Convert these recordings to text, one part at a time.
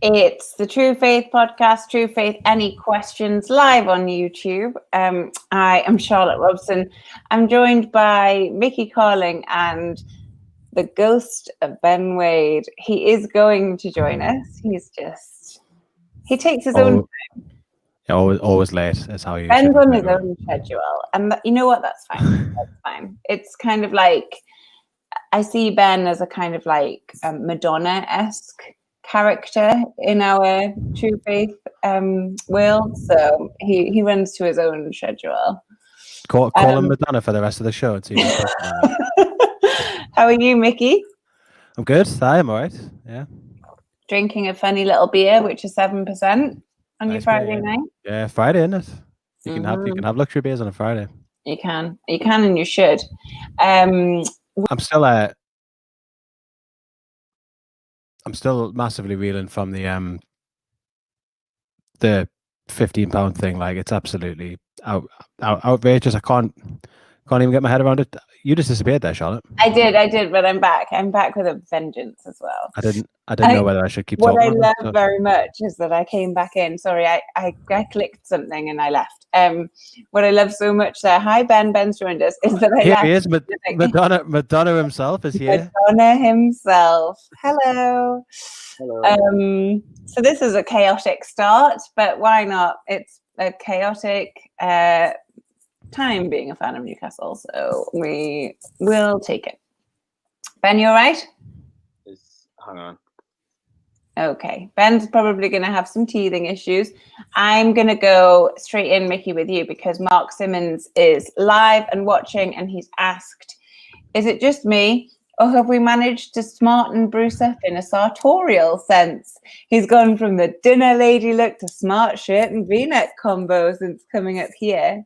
It's the True Faith podcast, True Faith Any Questions, live on YouTube. I am Charlotte Robson. I'm joined by Mickey Carling and the ghost of Ben Wade. He is going to join us. He takes his own time. Yeah, always late. That's how you. Ben's on his own schedule. And you know what? That's fine. That's fine. It's kind of like, I see Ben as a kind of like Madonna-esque character in our True Faith world, so he runs to his own schedule. Call him Madonna for the rest of the show. How are you, Mickey? I'm good. I'm all right. Yeah. Drinking a funny little beer, which is 7% on your Friday night. Yeah, Friday, isn't it? You can have luxury beers on a Friday. You can, and you should. I'm still massively reeling from the £15 thing. Like, it's absolutely outrageous. I can't even get my head around it. You just disappeared there, Charlotte. I did, but I'm back. I'm back with a vengeance as well. I didn't know whether I should keep talking. What I love very much is that I came back in. Sorry, I clicked something and I left. What I love so much there. Hi, Ben. Ben's joined us. Is that Here he is. Madonna himself is here. Madonna himself. Hello. Hello. So this is a chaotic start, but why not? It's a chaotic time being a fan of Newcastle, so we will take it. Ben, you all right? Hang on. Okay. Ben's probably going to have some teething issues. I'm going to go straight in, Mickey, with you because Mark Simmons is live and watching, and he's asked, is it just me, or have we managed to smarten Bruce up in a sartorial sense? He's gone from the dinner lady look to smart shirt and V-neck combo since coming up here.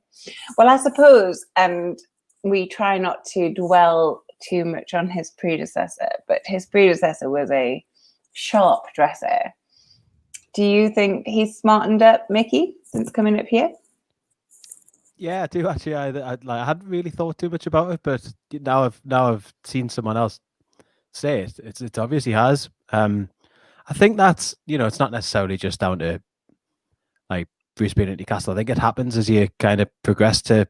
Well, I suppose, and we try not to dwell too much on his predecessor, but his predecessor was a sharp dresser. Do you think he's smartened up, Mickey, since coming up here? Yeah, I do actually. I hadn't really thought too much about it, but now I've seen someone else say it. It's obvious he has. I think that's, it's not necessarily just down to like Bruce being at Newcastle. I think it happens as you kind of progress to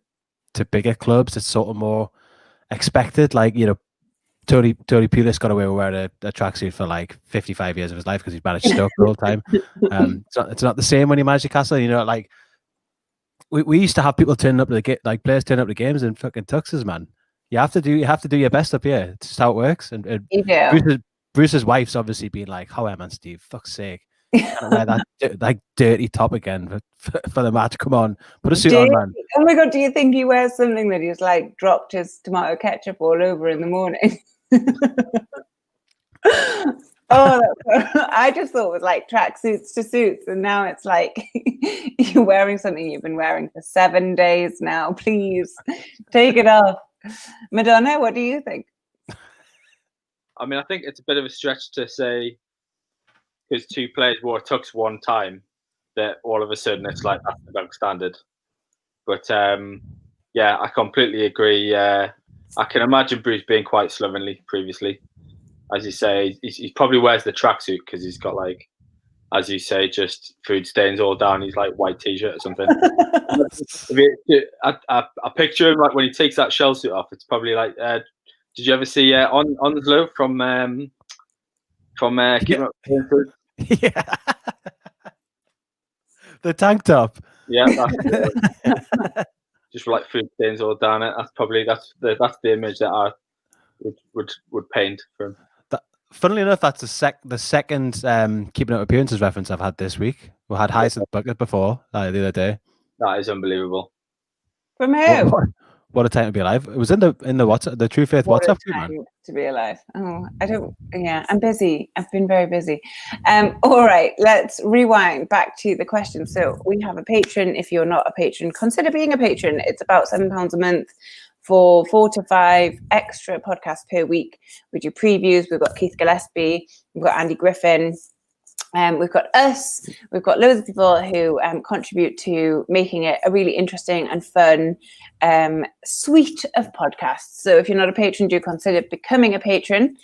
bigger clubs. It's sort of more expected. Like, Tony Pulis got away with wearing a tracksuit for like 55 years of his life because he's managed Stoke the whole time. It's not the same when you manage Newcastle. Like we used to have people turning up to players turning up to games in fucking tuxes, man. You have to do your best up here. It's just how it works. And you do. Bruce's wife's obviously been like, "How am I, Steve? Fuck's sake! Can't wear that dirty top again for the match. Come on, put a suit on, man." Oh my god, do you think he wears something that he's like dropped his tomato ketchup all over in the morning? I just thought it was like tracksuits to suits, and now it's like you're wearing something you've been wearing for 7 days now. Please take it off. Madonna, what do you think? I mean, I think it's a bit of a stretch to say because two players wore tux one time that all of a sudden it's like that's the dog standard. But yeah, I completely agree. I can imagine Bruce being quite slovenly previously. As you say, he probably wears the tracksuit because he's got like, as you say, just food stains all down his like white t-shirt or something. I picture him like when he takes that shell suit off. It's probably like, did you ever see Onslow from Keeping Up Appearances? Yeah, the tank top. Yeah, just like food stains all down it. That's the image that I would paint for him. Funnily enough, that's the second Keeping Up Appearances reference I've had this week. We had Hyacinth Bucket before the other day. That is unbelievable. From who? What a time to be alive! It was in the WhatsApp, the True Faith WhatsApp group, man. To be alive. Oh, I don't. Yeah, I'm busy. I've been very busy. All right, let's rewind back to the question. So we have a patron. If you're not a patron, consider being a patron. It's about £7 a month for 4 to 5 extra podcasts per week. We do previews. We've got Keith Gillespie. We've got Andy Griffin. We've got us, we've got loads of people who contribute to making it a really interesting and fun suite of podcasts. So if you're not a patron, do consider becoming a patron.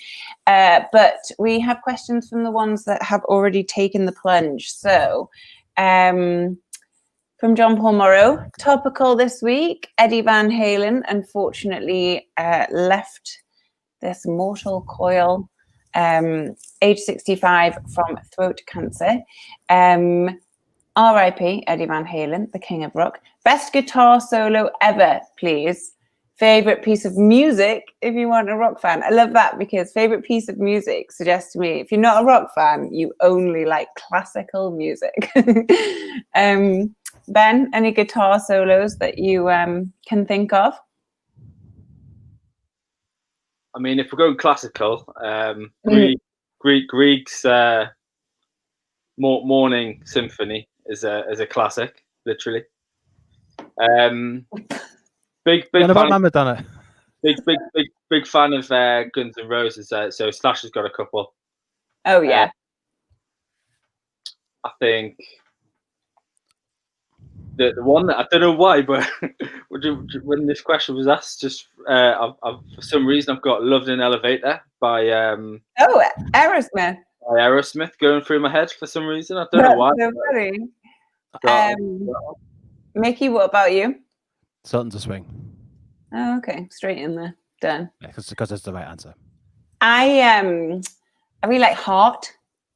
But we have questions from the ones that have already taken the plunge. So from John Paul Morrow, topical this week, Eddie Van Halen unfortunately left this mortal coil, age 65, from throat cancer. R.I.P. Eddie Van Halen, the king of rock. Best guitar solo ever, please. Favorite piece of music if you want a rock fan. I love that, because favorite piece of music suggests to me if you're not a rock fan, you only like classical music. Ben, any guitar solos that you can think of? I mean, if we're going classical, Grieg's Morning Symphony is a classic, literally. Big fan. Madonna. Big fan of Guns N' Roses. So Slash has got a couple. Oh yeah. I think the one that I don't know why, but when this question was asked, just I've, for some reason I've got "Loved in Elevator" by Aerosmith. By Aerosmith going through my head for some reason. I don't know why. So funny. Mickey, what about you? Sultans of Swing. Oh, okay, straight in there. Done. Because that's the right answer. I really like Heart.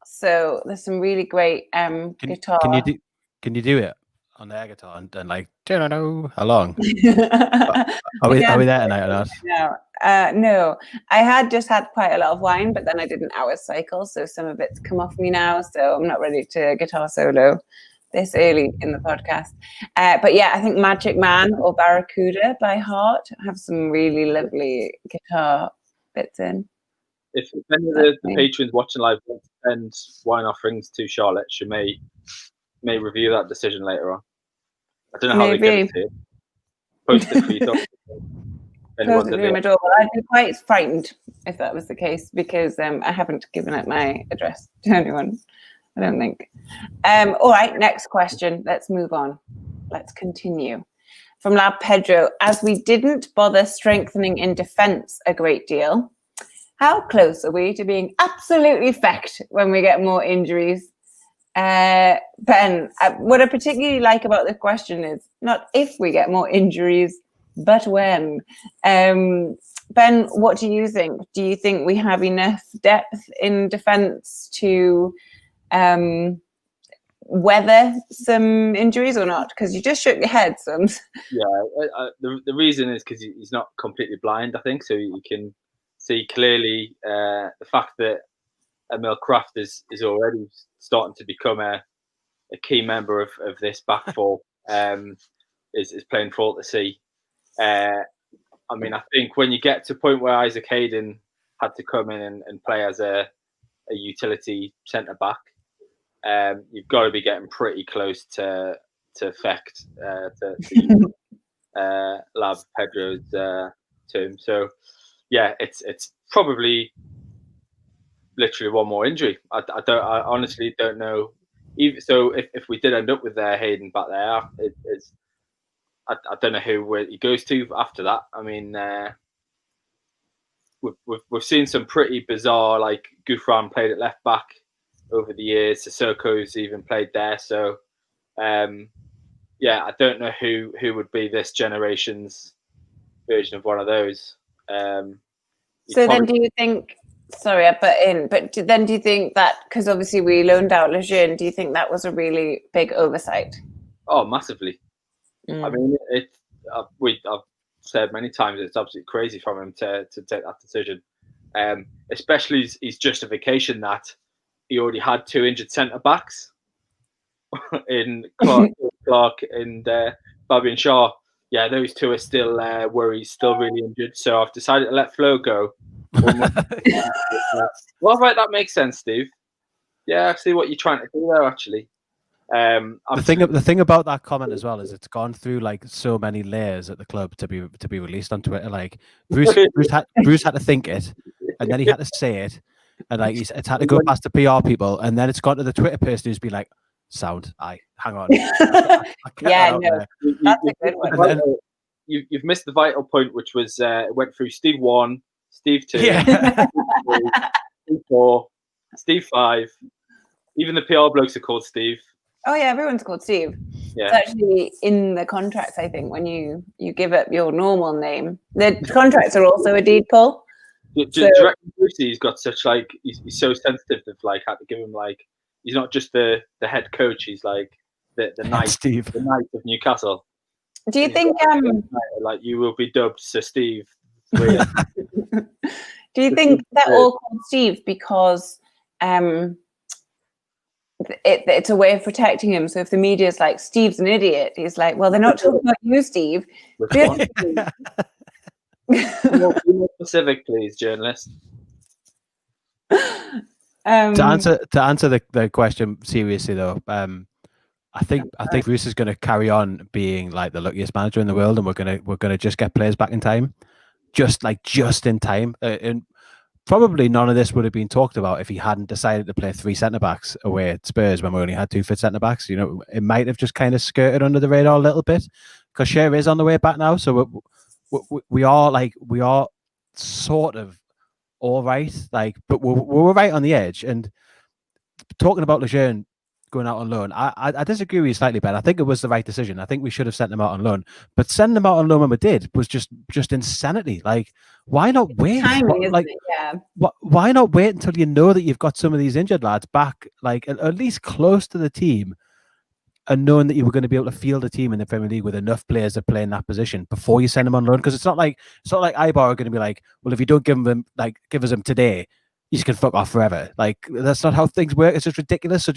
So there's some really great guitar. Can you do it on the air guitar and like how long? Are we there tonight or not? No. I had just had quite a lot of wine, but then I did an hour cycle, so some of it's come off me now. So I'm not ready to guitar solo this early in the podcast. But yeah, I think Magic Man or Barracuda by Heart have some really lovely guitar bits in. If any of the patrons watching live want to send wine offerings to Charlotte, she may review that decision later on. I don't know how they get it to you. Post it for you. Post it through my door. I'd be quite frightened if that was the case, because I haven't given out my address to anyone, I don't think. All right, next question. Let's move on. Let's continue. From Lab Pedro, as we didn't bother strengthening in defence a great deal, how close are we to being absolutely fecked when we get more injuries? Ben, what I particularly like about this question is not if we get more injuries, but when. Ben, what do you think? Do you think we have enough depth in defence to weather some injuries or not? Because you just shook your head some. Yeah, the reason is because he's not completely blind, I think, so you can see clearly the fact that Emil Kraft is already starting to become a key member of this back four, is plain for all to see. I mean, I think when you get to a point where Isaac Hayden had to come in and play as a utility centre back, you've got to be getting pretty close to Fecht, to Lab Pedro's term. So yeah, it's probably literally one more injury. I honestly don't know. Even so, if we did end up with Hayden back there, I don't know where he goes to after that. I mean, we've seen some pretty bizarre, like Gouffran played at left back over the years. Sissoko's even played there. So yeah, I don't know who would be this generation's version of one of those. So then, do you think? Sorry, I put in. But then, do you think that because obviously we loaned out Lejeune, do you think that was a really big oversight? Oh, massively. I mean, I've said many times it's absolutely crazy from him to take that decision, especially his justification that he already had two injured centre backs in Clark and Fabian Shaw. Yeah, those two are still where he's still really injured. So I've decided to let Flo go. Well, right, that makes sense, Steve. Yeah, I see what you're trying to do there, actually. The thing about that comment as well is it's gone through like so many layers at the club to be released on Twitter. Like Bruce had to think it, and then he had to say it, and like it's had to go past the PR people, and then it's gone to the Twitter person who's been like, "Sound, hang on." Yeah, no, that's a good one. You've missed the vital point, which was it went through Steve 1, Steve 2, Yeah. Steve 4, Steve 5. Even the PR blokes are called Steve. Oh yeah, everyone's called Steve. Yeah. It's actually in the contracts, I think, when you give up your normal name. The contracts are also a deed poll. Do you reckon Brucey's got such like he's so sensitive that like had to give him like he's not just the head coach, he's like the knight, Steve. the knight of Newcastle. Do you think like you will be dubbed Sir Steve? Do you think they're all called Steve because it's a way of protecting him? So if the media's like, Steve's an idiot, he's like, well, they're not talking about you, Steve. More specific, please, journalist. To answer the question seriously, though, I think Bruce is going to carry on being like the luckiest manager in the world, and we're gonna just get players back in time, just in time. And probably none of this would have been talked about if he hadn't decided to play 3 centre backs away at Spurs when we only had 2 fit centre backs. You know, it might have just kind of skirted under the radar a little bit because Cher is on the way back now, so we are sort of all right, like, but we're right on the edge. And talking about Lejeune going out on loan, I disagree with you slightly, Ben. I think it was the right decision. I think we should have sent him out on loan, but sending him out on loan when we did was just insanity. Like, why not wait? Timing, why not wait until you know that you've got some of these injured lads back, like at least close to the team, and knowing that you were going to be able to field a team in the Premier League with enough players to play in that position before you send them on loan? Because it's not like Ibar are going to be like, well, if you don't give us them today, you can fuck off forever. Like, that's not how things work. It's just ridiculous. So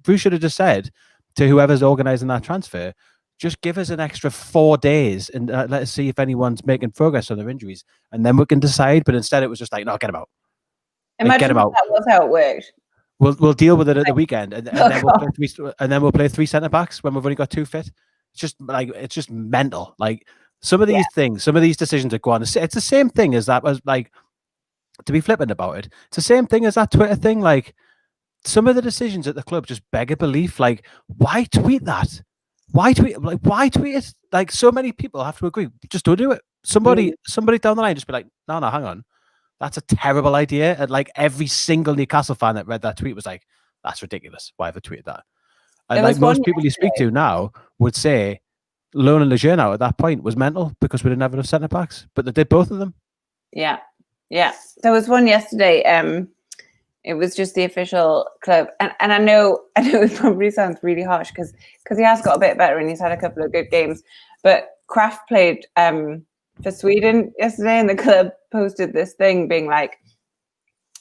Bruce should have just said to whoever's organising that transfer, just give us an extra 4 days and let us see if anyone's making progress on their injuries, and then we can decide. But instead, it was just like, no, get him out. Imagine that was how it worked. We'll deal with it at the weekend, and then we'll play 3 centre backs when we've only got 2 fit. It's just mental. Like, some of these things, some of these decisions are going. It's the same thing as that was like. To be flippant about it, it's the same thing as that Twitter thing. Like, some of the decisions at the club just beg a belief. Like, why tweet that? Why tweet it? Like, so many people have to agree. Just don't do it. Somebody down the line just be like, no, hang on. That's a terrible idea. And like every single Newcastle fan that read that tweet was like, that's ridiculous. Why have I tweeted that? And like most people you speak to now would say loaning Lejeune out at that point was mental because we didn't have enough centre backs. But they did both of them. Yeah. There was one yesterday. It was just the official club, and I know it probably sounds really harsh because he has got a bit better and he's had a couple of good games. But Kraft played for Sweden yesterday, and the club posted this thing being like,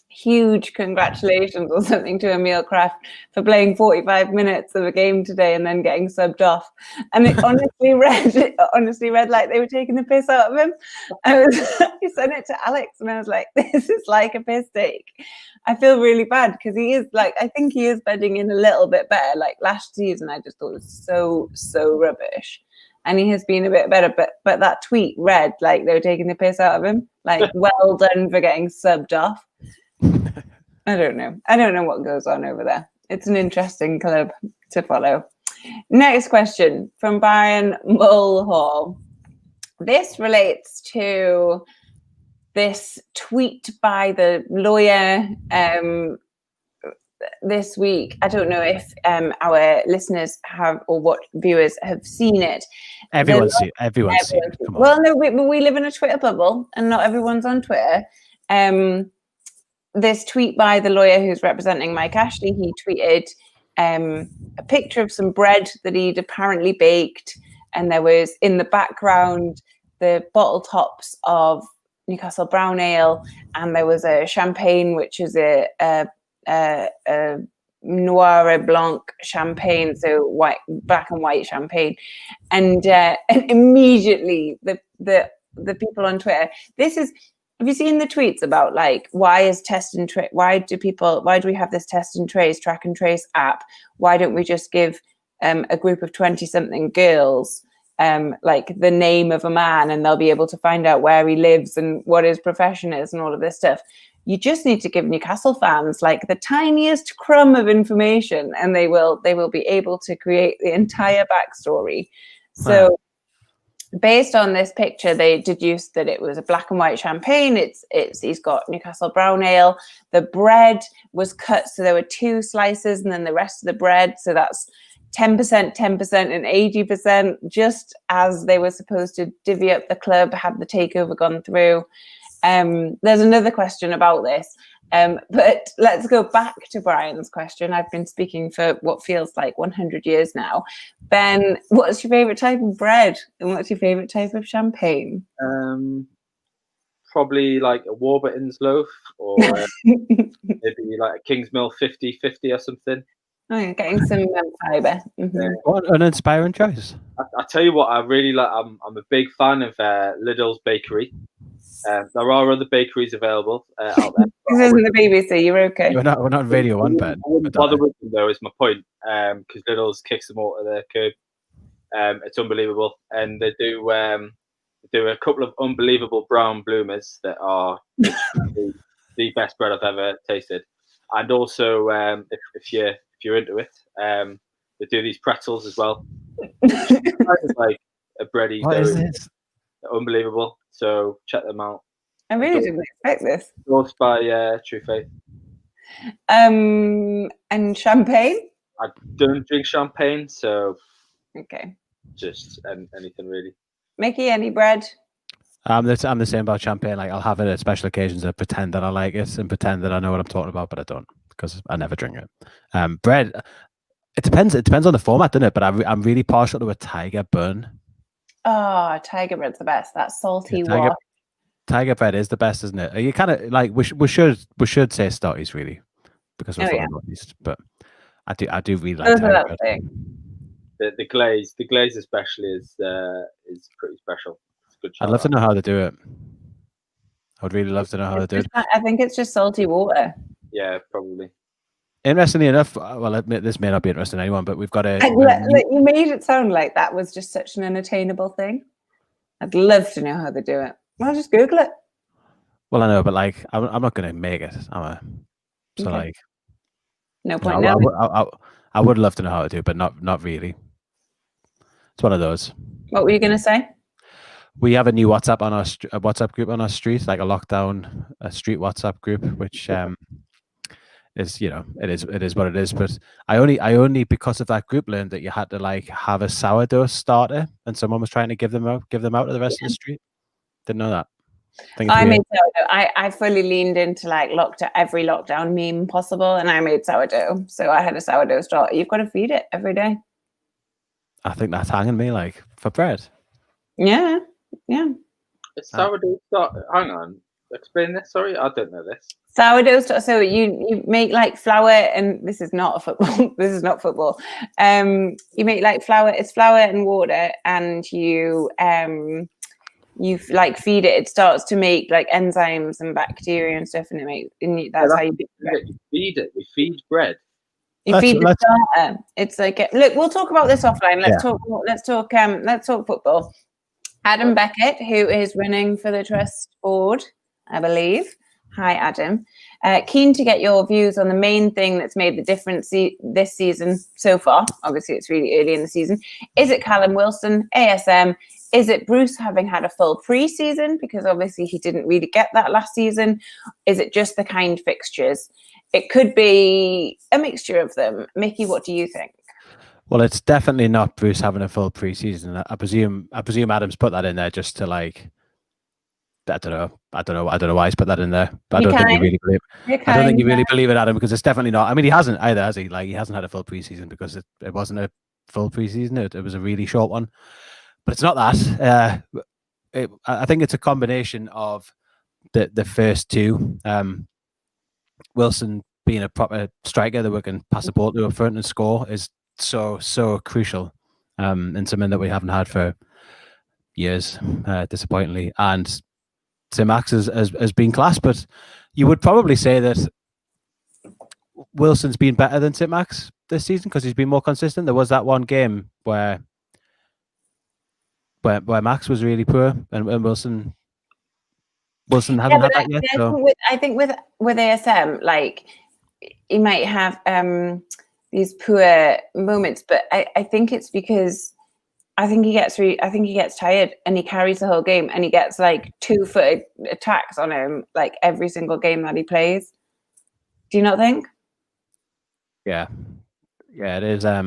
huge congratulations or something to Emil Kraft for playing 45 minutes of a game today and then getting subbed off. And it honestly read like they were taking the piss out of him. I sent it to Alex and I was like, this is like a piss take. I feel really bad because he is like, I think he is bedding in a little bit better. Like last season, I just thought it was so rubbish. And he has been a bit better, but that tweet read like they were taking the piss out of him. Like, well done for getting subbed off. I don't know what goes on over there. It's an interesting club to follow. Next question from Brian Mulhall. This relates to this tweet by the lawyer this week. I don't know if our listeners have or what viewers have seen it. Everyone's seen it. Come on. Well, no, we live in a Twitter bubble and not everyone's on Twitter. This tweet by the lawyer who's representing Mike Ashley, he tweeted a picture of some bread that he'd apparently baked, and there was in the background the bottle tops of Newcastle Brown Ale, and there was a champagne, which is a Noir Blanc champagne, so black and white champagne, and immediately the people on Twitter, have you seen the tweets about like, why do we have this test and trace, track and trace app? Why don't we just give a group of 20-something girls like the name of a man and they'll be able to find out where he lives and what his profession is and all of this stuff? You just need to give Newcastle fans like the tiniest crumb of information, and they will be able to create the entire backstory. So based on this picture, they deduced that it was a black and white champagne. He's got Newcastle brown ale. The bread was cut, so there were 2 slices, and then the rest of the bread. So that's 10%, 10%, and 80%, just as they were supposed to divvy up the club had the takeover gone through. There's another question about this, but let's go back to Brian's question. I've been speaking for what feels like 100 years now. Ben, what's your favourite type of bread, and what's your favourite type of champagne? Probably like a Warburton's loaf, or maybe like a Kingsmill 50/50 or something. Oh, you're getting some fibre. What an inspiring choice. I tell you what, I really like. I'm a big fan of Lidl's Bakery. There are other bakeries available out there. This isn't the BBC. You're okay. We're not Radio 1, Ben. I wouldn't bother with them, though, is my point. Because Lidl's kicks them out of their curb. It's unbelievable, and they do a couple of unbelievable brown bloomers that are the best bread I've ever tasted. And also, if you're into it, they do these pretzels as well. Like a bready What dough. is this? Unbelievable. So check them out. I really didn't expect this. Sourced by True Faith. And champagne? I don't drink champagne, so Okay. just anything really. Mickey, any bread? I'm the same about champagne. Like, I'll have it at special occasions and pretend that I like it and pretend that I know what I'm talking about, but I don't, because I never drink it. Bread, it depends. It depends on the format, doesn't it? But I'm really partial to a tiger bun. Oh, tiger bread's the best. That salty Tiger bread is the best, isn't it? You kind of like we should say Stotties really, because we're from the Northeast. But I do really like tiger bread. The glaze especially is pretty special. It's good. I'd love to know how to do it. I would really love to know how to do it. I think it's just salty water. Yeah, probably. Interestingly enough, well, this may not be interesting to anyone, but we've got a. You made it sound like that was just such an unattainable thing. I'd love to know how they do it. I'll just Google it. Well, I know, but like, I'm not going to make it. So like, no point now. I would love to know how to do it, but not really. It's one of those. What were you going to say? We have a new WhatsApp on our WhatsApp group on our street, like a street WhatsApp group, which is, it is what it is. But I only because of that group learned that you had to like have a sourdough starter, and someone was trying to give them out to the rest of the street. Didn't know that. I made sourdough. I fully leaned into like every lockdown meme possible, and I made sourdough. So I had a sourdough starter. You've got to feed it every day. I think that's hanging me like for bread. Yeah. It's sourdough starter. Hang on. Explain this. Sorry, I don't know this. Sourdough starter. So you make like flour, and this is not football. This is not football. You make like flour. It's flour and water, and you like feed it. It starts to make like enzymes and bacteria and stuff, and that's how you do it. You feed it. We feed bread. You feed the starter. It's like look. We'll talk about this offline. Let's talk football. Adam Beckett, who is running for the trust board, I believe. Hi, Adam. Keen to get your views on the main thing that's made the difference this season so far. Obviously, it's really early in the season. Is it Callum Wilson, ASM? Is it Bruce having had a full pre-season? Because obviously he didn't really get that last season. Is it just the kind fixtures? It could be a mixture of them. Mickey, what do you think? Well, it's definitely not Bruce having a full pre-season. I presume Adam's put that in there just to like. I don't know why he's put that in there. But I don't think you really believe. I don't think you really believe it, Adam, because it's definitely not. I mean, he hasn't either, has he? Like, he hasn't had a full pre-season because it wasn't a full pre-season. It was a really short one. But it's not that. I think it's a combination of the first two. Wilson being a proper striker that we can pass the ball to up front and score is so crucial, and something that we haven't had for years, disappointingly. And Tim Max has been class, but you would probably say that Wilson's been better than Tim Max this season because he's been more consistent. There was that one game where Max was really poor and Wilson Wilson hasn't had that yet. So. I think with ASM, like he might have these poor moments, but I think it's because I think he gets tired and he carries the whole game and he gets like 2-foot attacks on him like every single game that he plays. Do you not think? Yeah, it is. I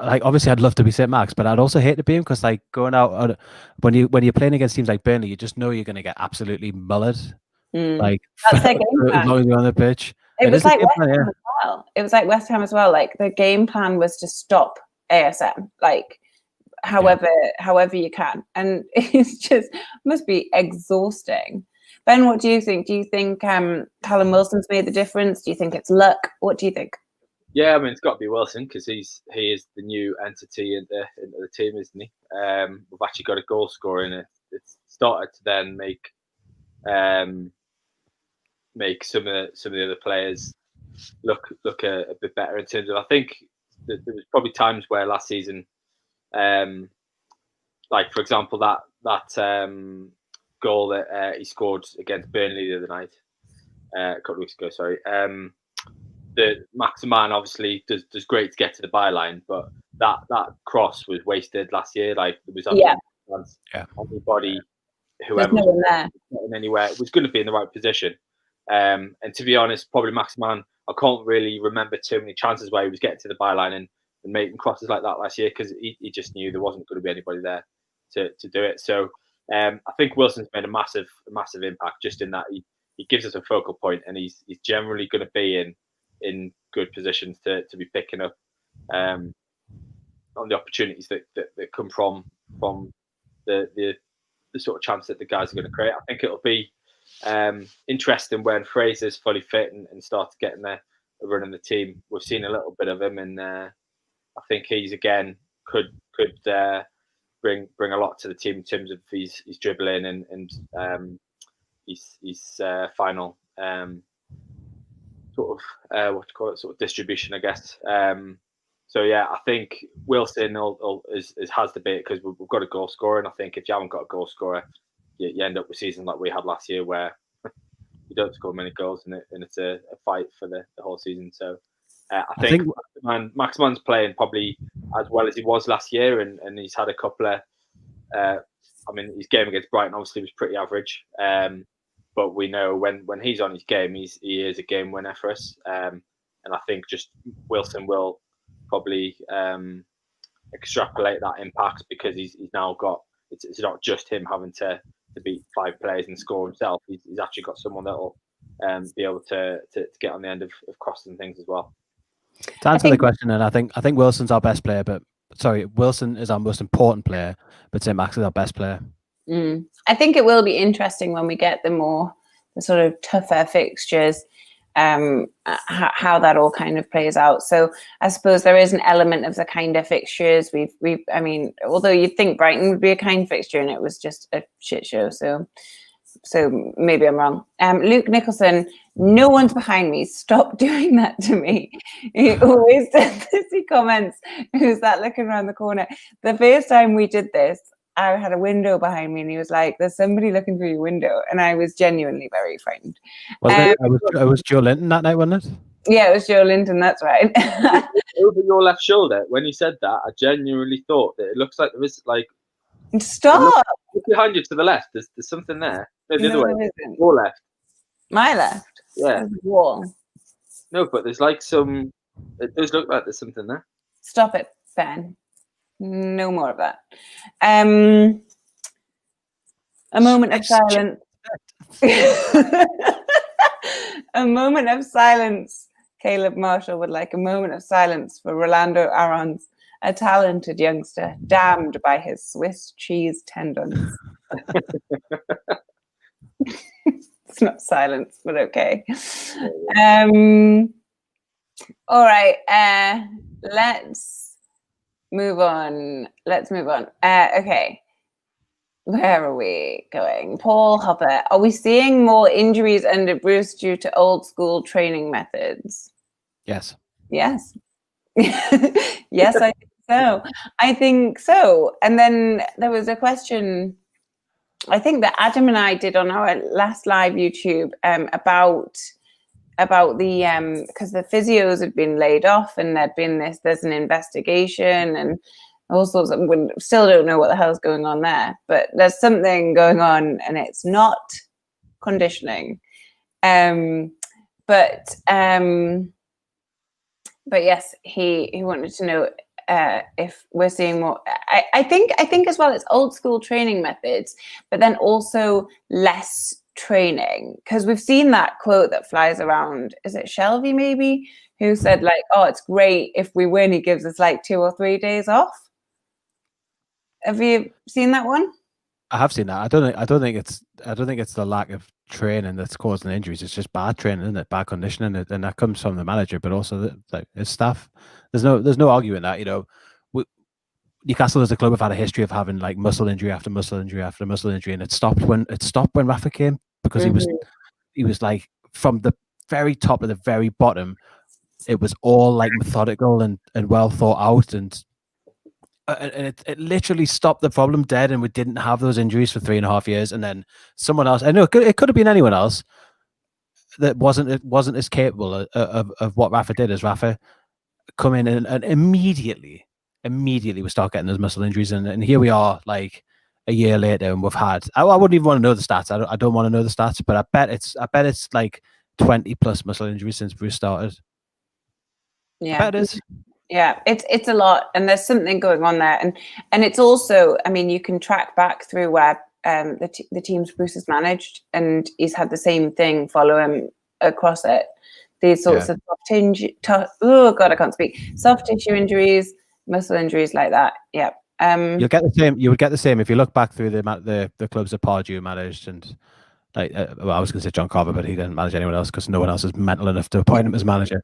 like obviously I'd love to be St. Max, but I'd also hate to be him because like going out when you're playing against teams like Burnley, you just know you're going to get absolutely mullered. Like that's their game plan. As long as you're on the pitch. It was like West Ham as well. It was like West Ham as well. Like the game plan was to stop ASM, like however you can, and it's just must be exhausting. Ben, what do you think? Do you think Callum Wilson's made the difference? Do you think it's luck? What do you think? Yeah, I mean it's got to be Wilson because he is the new entity into the team, isn't he? We've actually got a goal scorer in it. It's started to then make some of the other players look a bit better in terms of. I think that there was probably times where last season, like for example that goal that he scored against Burnley the other night, a couple of weeks ago. Sorry. The Maximan obviously does great to get to the byline, but that was wasted last year. Like there was anybody, whoever was getting anywhere, it was going to be in the right position. And to be honest, probably Maximan, I can't really remember too many chances where he was getting to the byline and making crosses like that last year because he just knew there wasn't going to be anybody there to do it. So I think Wilson's made a massive impact just in that he gives us a focal point and he's generally going to be in good positions to be picking up on the opportunities that come from the sort of chance that the guys are going to create. I think it'll be interesting when Fraser's fully fit and starts getting there running the team. We've seen a little bit of him, and I think he's again could bring a lot to the team in terms of his dribbling and his final sort of distribution, I guess. So yeah, I think Wilson has the bit because we've got a goal scorer, and I think if you haven't got a goal scorer, you end up with seasons like we had last year where you don't score many goals and it's a fight for the whole season. So I think Maximan's playing probably as well as he was last year, and he's had a couple of. I mean, his game against Brighton obviously was pretty average. But we know when he's on his game, he is a game winner for us. And I think just Wilson will probably extrapolate that impact because he's now got. It's not just him having to beat 5 players and score himself. He's actually got someone that will be able to get on the end of crosses and things as well. To answer the question, and I think Wilson's our best player, but Wilson is our most important player, but St. Max is our best player. I think it will be interesting when we get the sort of tougher fixtures, how that all kind of plays out. So I suppose there is an element of the kind of fixtures I mean, although you'd think Brighton would be a kind fixture and it was just a shit show. So maybe I'm wrong. Luke Nicholson, no one's behind me. Stop doing that to me. He always does this. He comments, who's that looking around the corner? The first time we did this, I had a window behind me and he was like, there's somebody looking through your window. And I was genuinely very frightened. It was Joe Linton that night, wasn't it? Yeah, it was Joe Linton, that's right. Over your left shoulder, when you said that, I genuinely thought that it looks like there is like... Stop! Look behind you to the left, there's something there. No, the other way. Your left. My left? Yeah. There's a wall. No, but there's like some... It does look like there's something there. Stop it, Ben. No more of that. A moment of silence. A moment of silence. Caleb Marshall would like a moment of silence for Rolando Arons, a talented youngster damned by his Swiss cheese tendons. It's not silence, but okay. All right. Let's move on. Okay. Where are we going? Paul Hopper. Are we seeing more injuries under Bruce due to old school training methods? Yes. Yes, I think so. And then there was a question I think that Adam and I did on our last live YouTube about the because the physios had been laid off and there's an investigation and all sorts of, we still don't know what the hell's going on there, but there's something going on and it's not conditioning. But yes, he wanted to know if we're seeing more. I think as well it's old school training methods, but then also less training, because we've seen that quote that flies around. Is it Shelby maybe, who said like, "Oh, it's great if we win. He gives us like 2 or 3 days off." Have you seen that one? I have seen that. I don't think it's the lack of training that's causing injuries. It's just bad training, isn't it? Bad conditioning, and that comes from the manager, but also his staff. There's no arguing that. You know, Newcastle as a club have had a history of having like muscle injury after muscle injury after muscle injury, and it stopped when Rafa came, because he was like from the very top to the very bottom. It was all like methodical and well thought out, and it literally stopped the problem dead, and we didn't have those injuries for 3.5 years. And then someone else, I know it could have been anyone else that wasn't as capable of what Rafa did as Rafa, come in and immediately we start getting those muscle injuries, and here we are like a year later, and we've had, I wouldn't even want to know the stats. I don't want to know the stats, but I bet it's like 20 plus muscle injuries since Bruce started. Yeah, I bet it is. Yeah, it's a lot, and there's something going on there, and it's also, I mean, you can track back through where the teams Bruce has managed, and he's had the same thing follow him across it. These sorts of soft tissue injuries, muscle injuries like that. Yeah. You'll get the same. You would get the same if you look back through the clubs that Pardew managed, and like, well, I was going to say John Carver, but he didn't manage anyone else because no one else is mental enough to appoint him as manager.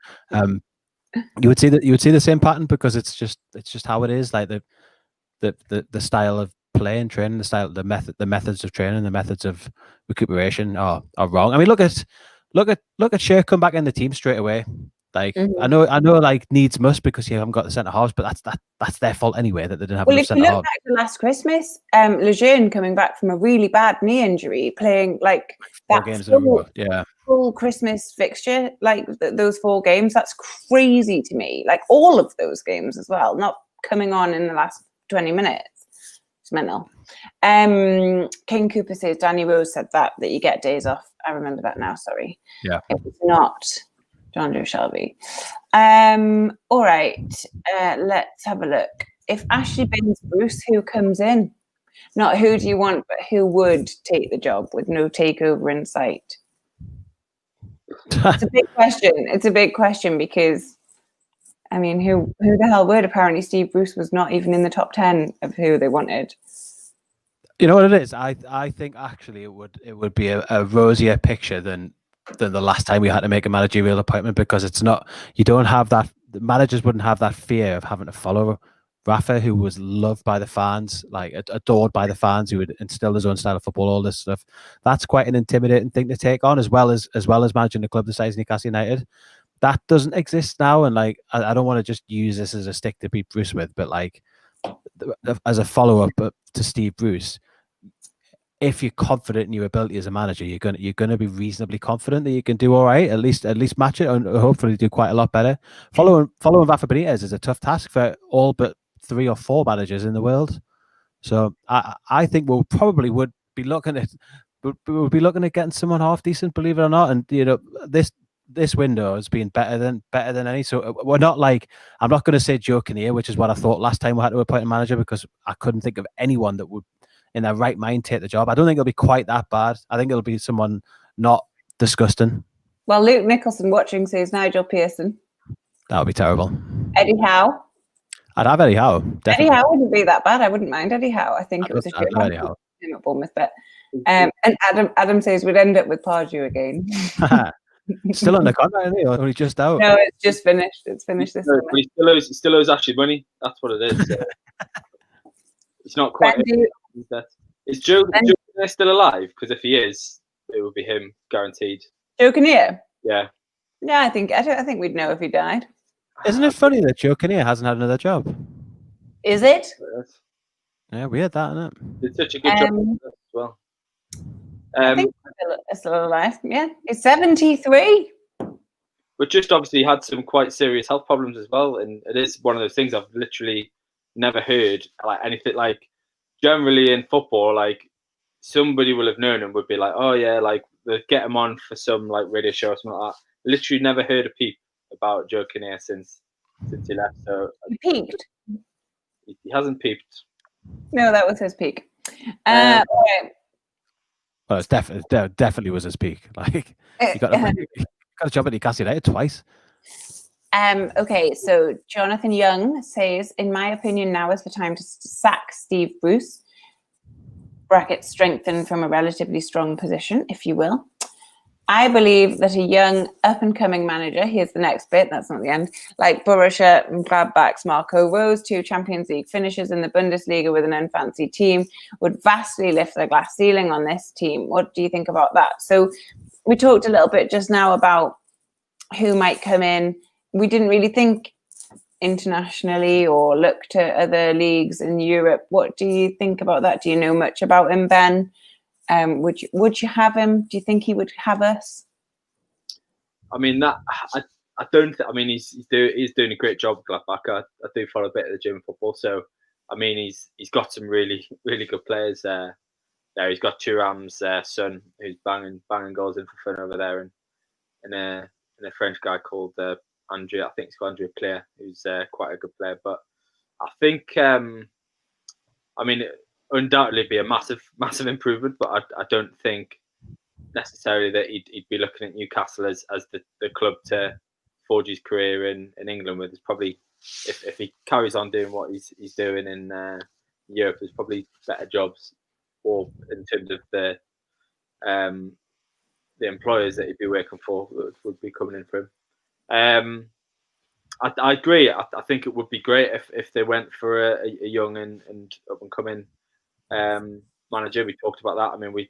You would see the same pattern, because it's just how it is. Like the style of play and training, the methods of training, the methods of recuperation are wrong. I mean, look at Shea come back in the team straight away. Like, I know, like, needs must, because you haven't got the centre halves, but that's their fault anyway that they didn't have enough centre halves. Well, if you look back to last Christmas, Lejeune coming back from a really bad knee injury, playing like 4 games full Christmas fixture, like those 4 games, that's crazy to me. Like all of those games as well, not coming on in the last 20 minutes. It's mental. King Cooper says Danny Rose said that you get days off. I remember that now. Sorry. Yeah. It was not John Joe Shelby. All right. Let's have a look. If Ashley Baines Bruce, who comes in? Not who do you want, but who would take the job with no takeover in sight? It's a big question. It's a big question, because I mean, who the hell would? Apparently Steve Bruce was not even in the top 10 of who they wanted. You know what it is? I think actually it would be a rosier picture than the last time we had to make a managerial appointment, because it's not, you don't have that, the managers wouldn't have that fear of having to follow Rafa, who was loved by the fans, like adored by the fans, who would instill his own style of football, all this stuff. That's quite an intimidating thing to take on, as well as managing a club the size of Newcastle United. That doesn't exist now, and like I don't want to just use this as a stick to beat Bruce with, but like as a follow-up to Steve Bruce, if you're confident in your ability as a manager, you're gonna be reasonably confident that you can do all right, at least match it, and hopefully do quite a lot better. Following Rafa Benitez is a tough task for all but 3 or 4 managers in the world. So I think we'll probably would be looking at getting someone half decent, believe it or not. And you know, this window has been better than any. So we're not like, I'm not going to say Joe Kinnear, which is what I thought last time we had to appoint a manager, because I couldn't think of anyone that would in their right mind take the job. I don't think it'll be quite that bad. I think it'll be someone not disgusting. Well, Luke Nicholson watching says Nigel Pearson. That would be terrible. Eddie Howe. I'd have Eddie Howe. Definitely. Eddie Howe wouldn't be that bad. I wouldn't mind Eddie Howe. I think it was a shame at Bournemouth, but and Adam says we'd end up with Pardew again. Still on the contract, isn't he? Or only just out? No, it's just finished. It's finished this summer. He still owes Ashley money. That's what it is. So. It's not quite. Is Joe still alive? Because if he is, it would be him guaranteed. Joe Kinnear? Yeah. Yeah, I think we'd know if he died. Isn't it funny that Joe Kinnear hasn't had another job? Is it? Yeah, weird that, isn't it? It's such a good job as well. I think it's still alive. Yeah, he's 73. But just obviously had some quite serious health problems as well, and it is one of those things I've literally never heard like anything like. Generally in football, like somebody will have known and would be like, "Oh yeah, like they get him on for some like radio show or something like that." Literally never heard a peep about Joe Kinnear since he left. So He peaked. he hasn't peeped. No, that was his peak. Um, Right. Well, it's definitely was his peak. Like he got a job at Newcastle United twice. Okay, so Jonathan Young says, in my opinion, now is the time to sack Steve Bruce. Bracket strengthen from a relatively strong position, if you will. I believe that a young, up-and-coming manager, here's the next bit, that's not the end, like Borussia and Gladbach's Marco Rose, 2 Champions League finishes in the Bundesliga with an unfancy team, would vastly lift the glass ceiling on this team. What do you think about that? So we talked a little bit just now about who might come in. We didn't really think internationally or look to other leagues in Europe. What do you think about that? Do you know much about him, Ben? Would you have him? Do you think he would have us? I mean, I don't. I mean, he's doing a great job with Gladbach. I do follow a bit of the German football, so I mean, he's got some really good players there. He's got Thuram's son, who's banging goals in for fun over there, and a French guy called Andrea. I think it's called Andrea Clear, who's quite a good player. But I think, I mean, undoubtedly be a massive improvement, but I don't think necessarily that he'd be looking at Newcastle as the club to forge his career in England with. It's probably if he carries on doing what he's doing in Europe, there's probably better jobs, or in terms of the employers that he'd be working for would be coming in for him. I agree. I think it would be great if they went for a young and up and coming manager. We talked about that. I mean,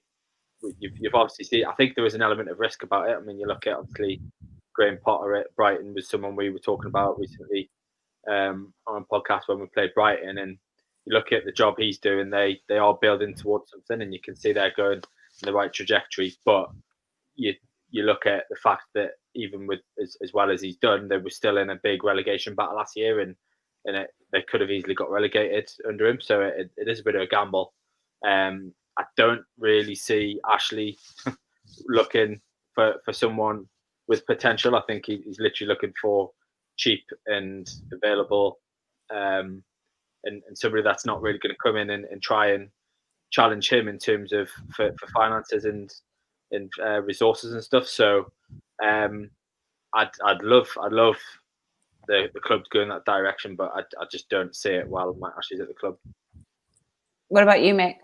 you've obviously seen. I think there is an element of risk about it. I mean, you look at obviously Graham Potter at Brighton was someone we were talking about recently on a podcast when we played Brighton, and you look at the job he's doing. They are building towards something, and you can see they're going in the right trajectory. But you look at the fact that even with as well as he's done, they were still in a big relegation battle last year, and they could have easily got relegated under him. So it is a bit of a gamble. I don't really see Ashley looking for someone with potential. I think he's literally looking for cheap and available, and somebody that's not really going to come in and try and challenge him in terms of for finances and resources and stuff. So I'd love the club to go in that direction, but I just don't see it while Mike Ashley's at the club. What about you, Mick?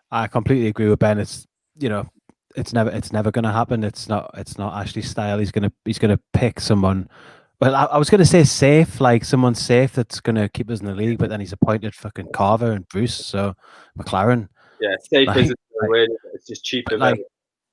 I completely agree with Ben. It's it's never going to happen. It's not Ashley's style. He's gonna pick someone. Well, I was going to say safe, like someone safe that's going to keep us in the league, but then he's appointed fucking Carver and Bruce, so McLaren. Yeah, safe isn't the word. It's just cheap, like,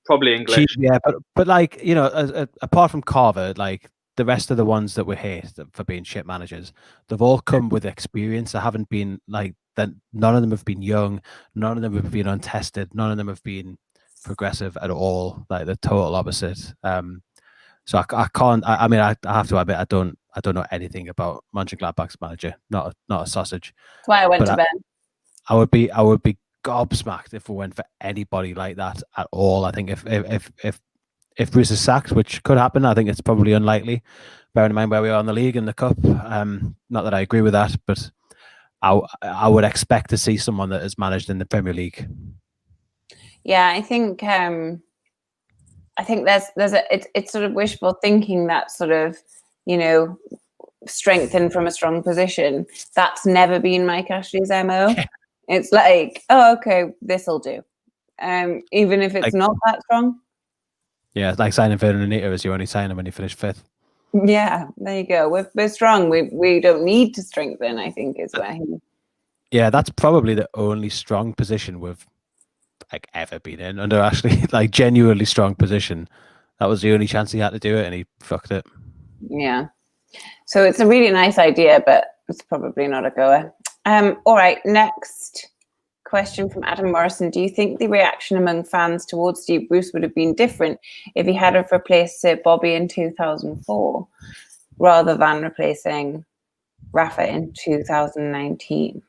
probably English. Cheap, yeah, but like, you know, apart from Carver, like the rest of the ones that we hate for being shit managers, they've all come with experience. They haven't been like that. None of them have been young. None of them have been untested. None of them have been progressive at all. Like the total opposite. So I can't. I mean, I have to admit, I don't know anything about Mönchengladbach's manager. Not a sausage. That's why I went to Ben. I would be gobsmacked if we went for anybody like that at all. I think if Bruce is sacked, which could happen, I think it's probably unlikely, bearing in mind where we are in the league and the cup. Not that I agree with that, but I would expect to see someone that has managed in the Premier League. Yeah, I think it's sort of wishful thinking that sort of, you know, strengthen from a strong position. That's never been Mike Ashley's MO. It's like, oh, okay, this'll do. Even if it's not that strong. Yeah, it's like signing Fernandinho as you only sign him when you finish 5th. Yeah, there you go. We're strong. We don't need to strengthen, I think, is where he... Yeah, that's probably the only strong position we've like ever been in under Ashley. Like genuinely strong position. That was the only chance he had to do it, and he fucked it. Yeah. So it's a really nice idea, but it's probably not a goer. All right, next question from Adam Morrison. Do you think the reaction among fans towards Steve Bruce would have been different if he had have replaced Sir Bobby in 2004 rather than replacing Rafa in 2019?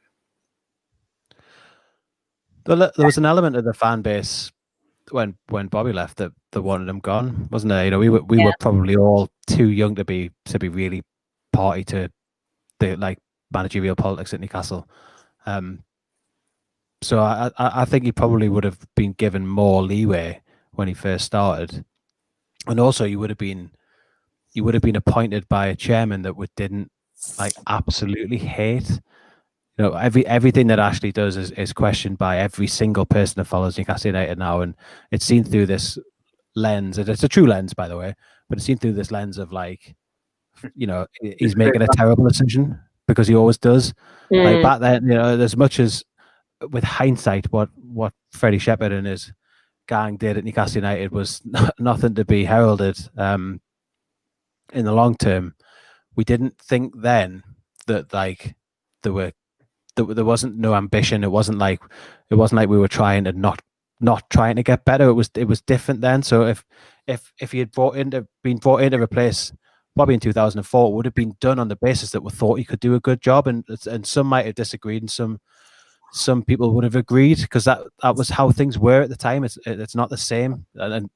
There was an element of the fan base when Bobby left that wanted him gone, wasn't there? You know, we were probably all too young to be really party to the like managerial politics at Newcastle. So I think he probably would have been given more leeway when he first started, and also you would have been appointed by a chairman that didn't like absolutely hate. You know, everything that Ashley does is questioned by every single person that follows Newcastle United now, and it's seen through this lens. And it's a true lens, by the way, but it's seen through this lens of like, you know, he's making a terrible decision because he always does. Like back then, you know, as much as with hindsight, what Freddie Shepherd and his gang did at Newcastle United was nothing to be heralded. In the long term, we didn't think then that like there wasn't no ambition. It wasn't like we were trying to not trying to get better. It was different then. So if he had been brought in to replace Bobby in 2004, it would have been done on the basis that we thought he could do a good job, and some might have disagreed, and some people would have agreed because that was how things were at the time. It's not the same. And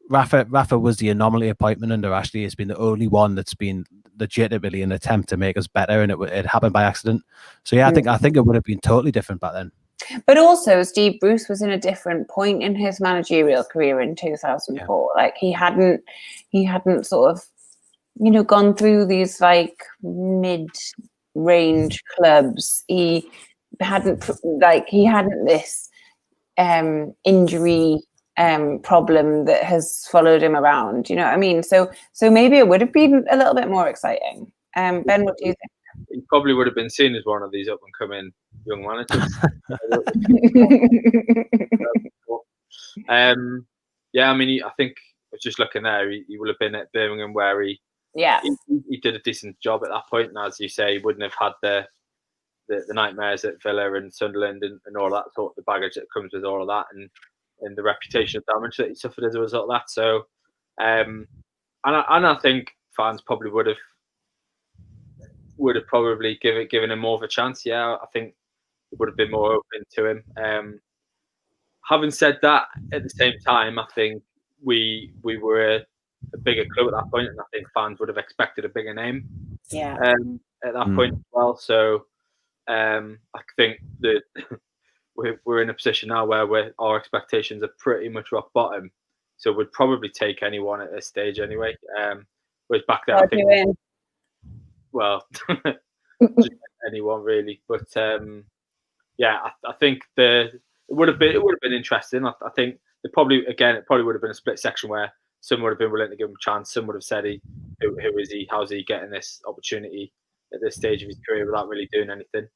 Rafa was the anomaly appointment under Ashley. It's been the only one that's been legitimately an attempt to make us better, and it happened by accident. So yeah, I think it would have been totally different back then. But also, Steve Bruce was in a different point in his managerial career in 2004. Yeah. Like he hadn't sort of, you know, gone through these like mid-range clubs. He hadn't this injury problem that has followed him around. You know what I mean? So maybe it would have been a little bit more exciting. Ben, what do you think? He probably would have been seen as one of these up and coming young managers. Yeah, I mean, I think I was just looking there. He would have been at Birmingham where he did a decent job at that point, and as you say, he wouldn't have had the nightmares at Villa and Sunderland and all that sort of the baggage that comes with all of that, and the reputation damage that he suffered as a result of that. So, and I think fans probably would have probably given him more of a chance. Yeah, I think it would have been more open to him. Having said that, at the same time, I think we were a bigger club at that point, and I think fans would have expected a bigger name. Yeah. At that point as well. So I think that we're in a position now where our expectations are pretty much rock bottom. So we'd probably take anyone at this stage anyway. Whereas back then, I think, well, just anyone really. But yeah, I think it would have been interesting. I think it probably would have been a split section where some would have been willing to give him a chance. Some would have said, who is he? How's he getting this opportunity at this stage of his career without really doing anything?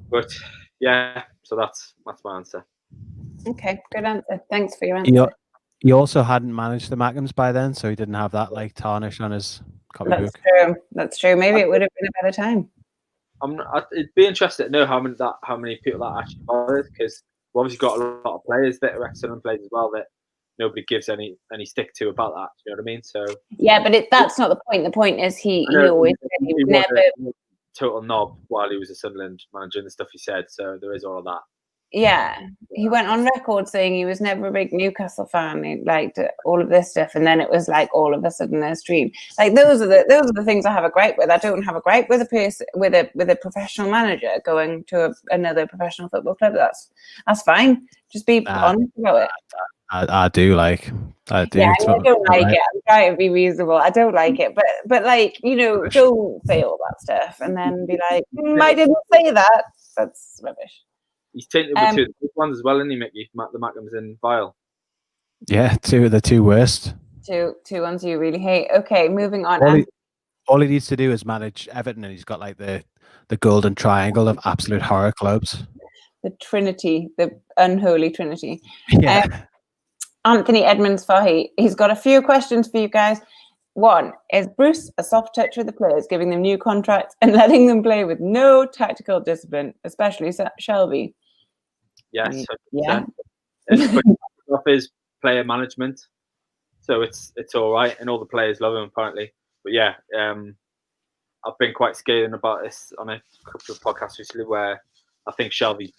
But yeah, so that's my answer. Okay, good answer. Thanks for your answer. He also hadn't managed the Mackems by then, so he didn't have that like tarnish on his copybook. That's true. Maybe it would have been a better time. It'd be interesting to know how many people that actually bothers, because we've obviously got a lot of players that are excellent players as well that nobody gives any stick to about that. You know what I mean? So yeah, but that's not the point. The point is he always he never was a total knob while he was a Sunderland manager and the stuff he said. So there is all of that. Yeah, he went on record saying he was never a big Newcastle fan. He liked all of this stuff, and then it was like all of a sudden there's dream. Like those are the things I have a gripe with. I don't have a gripe with a professional manager going to another professional football club. That's fine. Just be honest about it. I do. Yeah, I don't like it. I'm trying to be reasonable. I don't like it, but like, you know, don't say all that stuff and then be like, I didn't say that. That's rubbish. He's tainted with two big ones as well, isn't he, Mickey? The Mackems and Vile. Yeah, the two worst. Two ones you really hate. Okay, moving on. All he needs to do is manage Everton, and he's got like the golden triangle of absolute horror clubs. The Trinity, the unholy Trinity. Yeah. Anthony Edmonds Fahy, he's got a few questions for you guys. One, is Bruce a soft touch with the players, giving them new contracts and letting them play with no tactical discipline, especially Shelby? Yes, Yeah. but off his player management, so it's all right, and all the players love him apparently. But yeah, I've been quite scathing about this on a couple of podcasts recently, where I think Shelby's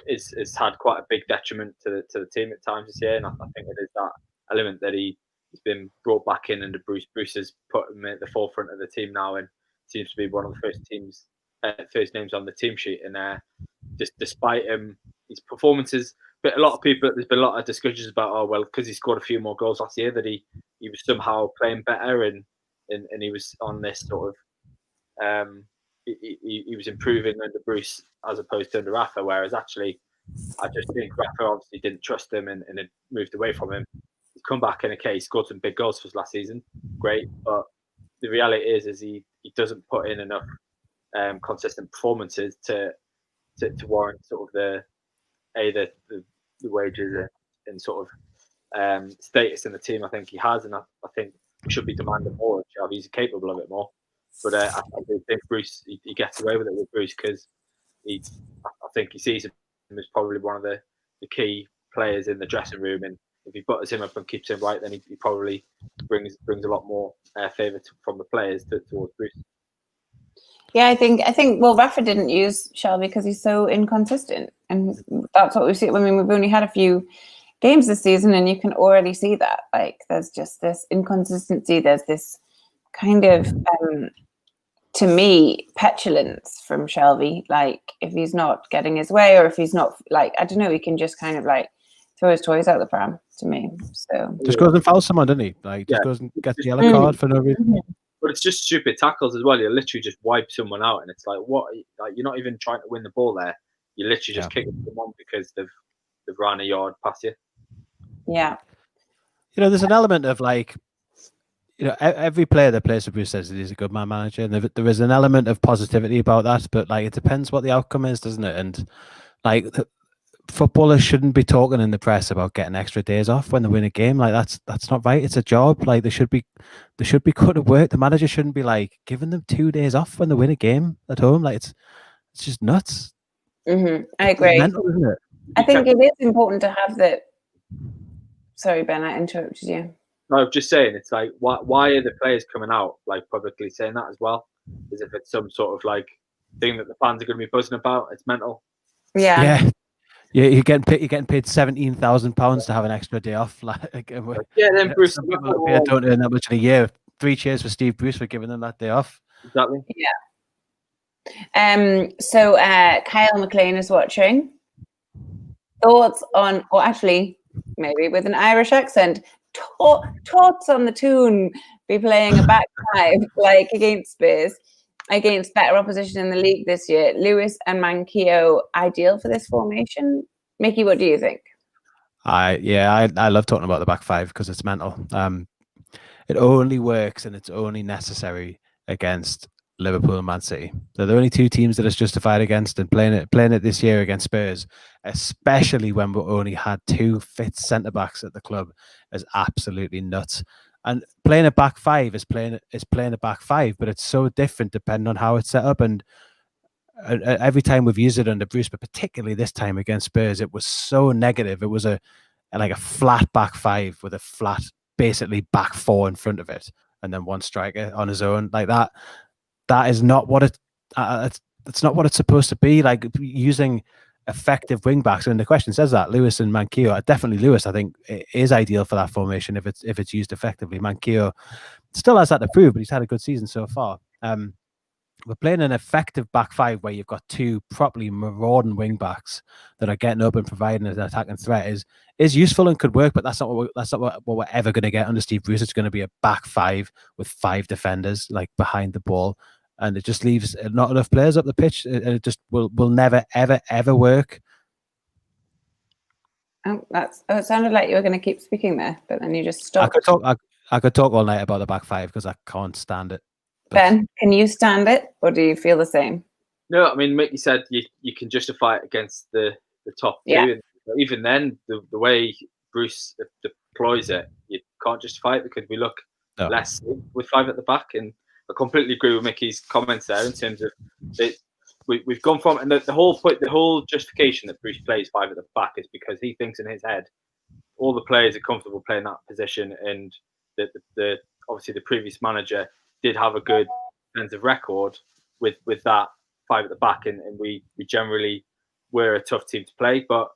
is had quite a big detriment to the team at times this year, and I think it is that element that he's been brought back in, and Bruce has put him at the forefront of the team now, and seems to be one of the first names on the team sheet. And just despite his performances, but there's been a lot of discussions about, because he scored a few more goals last year, that he was somehow playing better, and he was on this sort of he was improving under Bruce as opposed to under Rafa, whereas actually I just think Rafa obviously didn't trust him and had moved away from him. He's come back in he scored some big goals for us last season, great, but the reality is he doesn't put in enough consistent performances to warrant sort of the wages and sort of status in the team. I think he has, and I think we should be demanding more of Xavi. He's capable of it more. But I do think Bruce, he gets away with it with Bruce, because I think he sees him as probably one of the key players in the dressing room, and if he butters him up and keeps him right, then he probably brings a lot more favour from the players towards Bruce. Yeah, I think Rafa didn't use Shelby because he's so inconsistent, and that's what we see. I mean, we've only had a few games this season, and you can already see that. Like, there's just this inconsistency. There's this kind of, to me, petulance from Shelby. Like, if he's not getting his way, or if he's not, like, I don't know, he can just kind of like throw his toys out the pram to me. So just goes and fouls someone, doesn't he? Like, just goes and gets the yellow card for no reason. But it's just stupid tackles as well. You literally just wipe someone out, and it's like, what? Like, you're not even trying to win the ball there. You're literally just kicking someone because they've ran a yard past you. Yeah. You know, there's an element of, like, you know, every player that plays for Bruce says that he's a good man manager, and there is an element of positivity about that. But like, it depends what the outcome is, doesn't it? And like, footballers shouldn't be talking in the press about getting extra days off when they win a game. Like, that's not right. It's a job. Like, they should be good at work. The manager shouldn't be like giving them 2 days off when they win a game at home. Like, it's just nuts. I agree. It's mental, isn't it? I think it is important to have the. Sorry, Ben, I interrupted you. No, I'm just saying, it's like, why are the players coming out like publicly saying that as well? As if it's some sort of like thing that the fans are going to be buzzing about. It's mental. Yeah. Yeah, you're getting paid £17,000 to have an extra day off. Like, then Bruce, some people don't earn that much in a year. 3 cheers for Steve Bruce for giving them that day off. Exactly. Yeah. So Kyle McLean is watching. Thoughts on, or actually, maybe with an Irish accent, thoughts on the tune be playing a back five like against Spurs, against better opposition in the league this year. Lewis and Manquillo ideal for this formation. Mickey, what do you think? I love talking about the back five because it's mental. It only works and it's only necessary against Liverpool and Man City. They're the only 2 teams that it's justified against, and playing it this year against Spurs, especially when we only had 2 fit centre backs at the club, is absolutely nuts. And playing a back five is playing a back five, but it's so different depending on how it's set up. And every time we've used it under Bruce, but particularly this time against Spurs, it was so negative. It was a flat back five with a flat, basically back 4 in front of it, and then 1 striker on his own. Like that. That is not what it's not what it's supposed to be. Like, using effective wing backs, and the question says that Lewis and Manquillo, definitely Lewis, I think, is ideal for that formation if it's used effectively. Manquillo still has that to prove, but he's had a good season so far. We're playing an effective back five where you've got 2 properly marauding wing backs that are getting up and providing an attacking threat is useful and could work, but that's not what we're ever going to get under Steve Bruce. It's going to be a back five with 5 defenders like behind the ball, and it just leaves not enough players up the pitch, and it just will never ever work. Oh, it sounded like you were going to keep speaking there, but then you just stopped. I could talk all night about the back five because I can't stand it. Ben, can you stand it, or do you feel the same? No, I mean, Mickey said you can justify it against the top 2. And even then, the way Bruce deploys it, you can't justify it, because we look No. less safe with 5 at the back. And I completely agree with Mickey's comments there in terms of that we've gone from, and the whole point, the whole justification that Bruce plays 5 at the back is because he thinks in his head all the players are comfortable playing that position, and the obviously the previous manager did have a good defensive record with that 5 at the back, and we generally were a tough team to play. But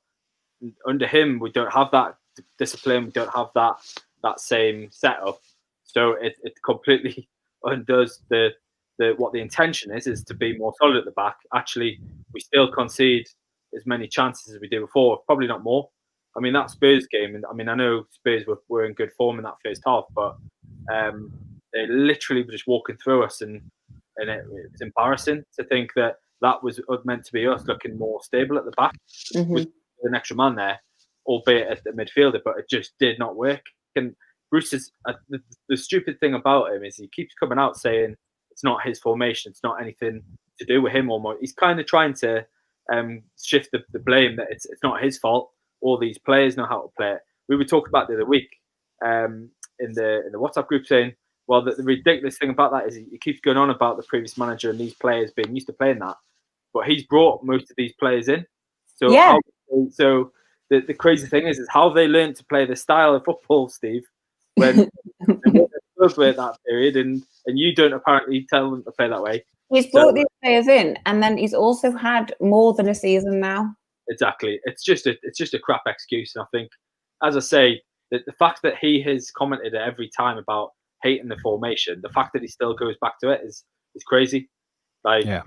under him, we don't have that discipline, we don't have that same setup, so it completely undoes the what the intention is to be more solid at the back. Actually, we still concede as many chances as we did before, probably not more. I mean, that Spurs game, and I mean, I know Spurs were in good form in that first half, but they literally were just walking through us, and it's embarrassing to think that was meant to be us looking more stable at the back with an extra man there, albeit at the midfielder, but it just did not work. And Bruce is the stupid thing about him is he keeps coming out saying it's not his formation, it's not anything to do with him. Almost, he's kind of trying to shift the blame that it's not his fault. All these players know how to play it. We were talking about the other week in the WhatsApp group saying, well, the ridiculous thing about that is he keeps going on about the previous manager and these players being used to playing that, but he's brought most of these players in. So yeah. So the crazy thing is how they learned to play this style of football, Steve, when they were at that period, and you don't apparently tell them to play that way. He's brought these players in, and then he's also had more than a season now. Exactly. It's just a crap excuse. And I think, as I say, that the fact that he has commented every time about hating the formation, the fact that he still goes back to it is crazy. Like, yeah.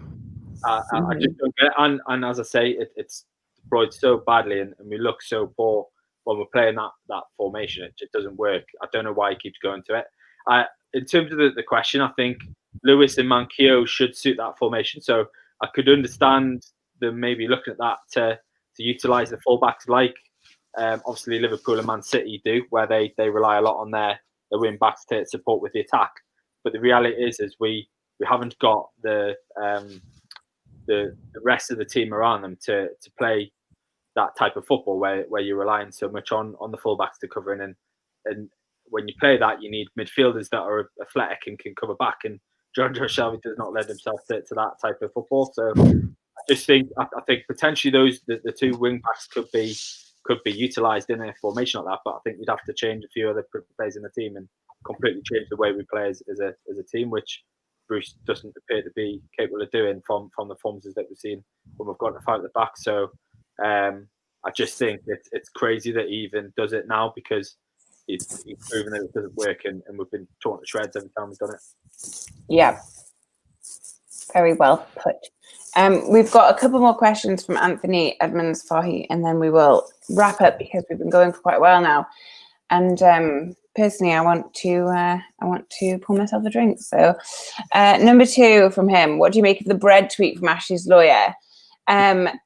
I just don't get it. And as I say, it's deployed so badly, and we look so poor when we're playing that formation. It just doesn't work. I don't know why he keeps going to it. In terms of the question, I think Lewis and Manquillo should suit that formation. So I could understand them maybe looking at that to utilise the fullbacks like obviously Liverpool and Man City do, where they rely a lot on their wing backs to support with the attack. But the reality is we haven't got the rest of the team around them to play that type of football where you're relying so much on the fullbacks to cover in, and when you play that, you need midfielders that are athletic and can cover back, and John Joe Shelby does not lend himself to that type of football. So I just think potentially the two wing backs could be utilised in a formation like that, but I think we'd have to change a few other players in the team and completely change the way we play as a team, which Bruce doesn't appear to be capable of doing from the performances that we've seen when we've got to fight at the back. So I just think it's crazy that he even does it now, because he's proven that it doesn't work, and we've been torn to shreds every time we've done it. Yeah, very well put. We've got a couple more questions from Anthony Edmonds Fahy, and then we will wrap up because we've been going for quite a while now. And personally, I want to pour myself a drink. So, number 2 from him: what do you make of the bread tweet from Ashley's lawyer?